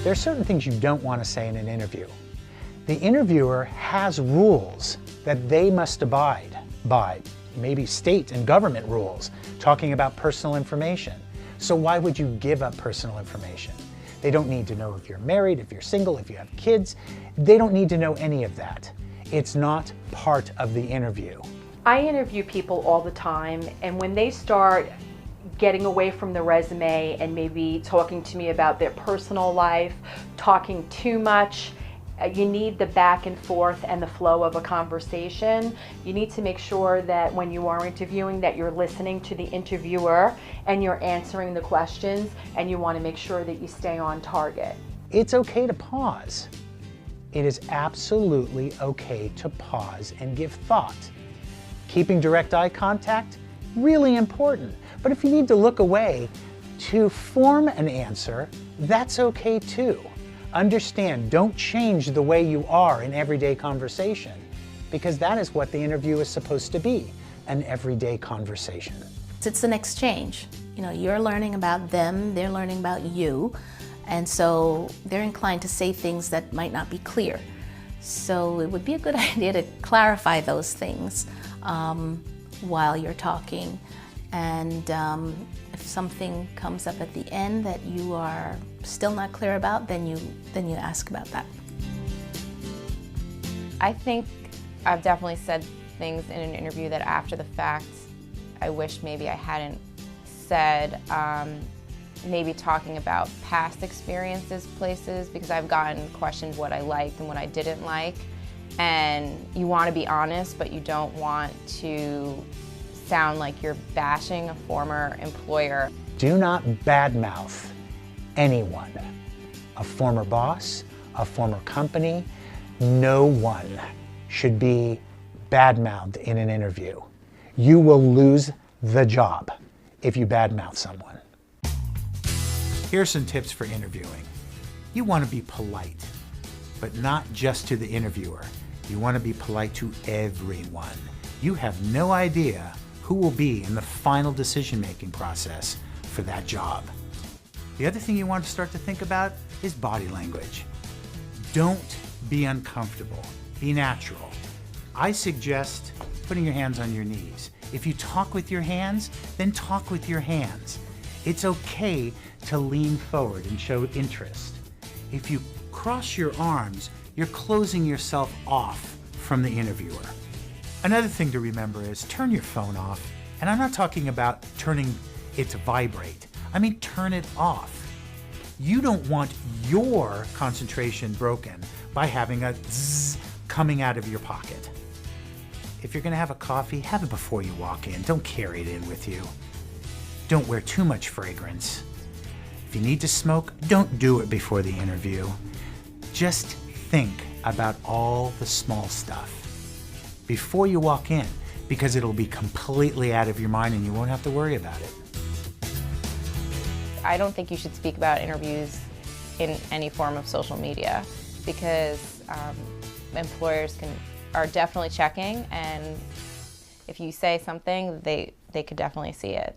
There are certain things you don't want to say in an interview. The interviewer has rules that they must abide by, maybe state and government rules, talking about personal information. So why would you give up personal information? They don't need to know if you're married, if you're single, if you have kids. They don't need to know any of that. It's not part of the interview. I interview people all the time, and when they start getting away from the resume and maybe talking to me about their personal life, talking too much, you need the back and forth and the flow of a conversation. You need to make sure that when you are interviewing that you're listening to the interviewer and you're answering the questions, and you want to make sure that you stay on target. It's okay to pause. It is absolutely okay to pause and give thought. Keeping direct eye contact, really important. But if you need to look away to form an answer, that's okay too. Understand, don't change the way you are in everyday conversation, because that is what the interview is supposed to be, an everyday conversation. It's an exchange. You know, you're learning about them, they're learning about you, and so they're inclined to say things that might not be clear. So it would be a good idea to clarify those things while you're talking. And if something comes up at the end that you are still not clear about, then you ask about that. I think I've definitely said things in an interview that after the fact I wish maybe I hadn't said. Maybe talking about past experiences, places, because I've gotten questioned what I liked and what I didn't like. And you want to be honest, but you don't want to sound like you're bashing a former employer. Do not badmouth anyone. A former boss, a former company, no one should be badmouthed in an interview. You will lose the job if you badmouth someone. Here's some tips for interviewing. You want to be polite, but not just to the interviewer. You want to be polite to everyone. You have no idea who will be in the final decision-making process for that job. The other thing you want to start to think about is body language. Don't be uncomfortable. Be natural. I suggest putting your hands on your knees. If you talk with your hands, then talk with your hands. It's okay to lean forward and show interest. If you cross your arms, you're closing yourself off from the interviewer. Another thing to remember is turn your phone off. And I'm not talking about turning it to vibrate. I mean, turn it off. You don't want your concentration broken by having a zzz coming out of your pocket. If you're gonna have a coffee, have it before you walk in. Don't carry it in with you. Don't wear too much fragrance. If you need to smoke, don't do it before the interview. Just think about all the small stuff before you walk in, because it'll be completely out of your mind and you won't have to worry about it. I don't think you should speak about interviews in any form of social media, because employers are definitely checking, and if you say something, they could definitely see it.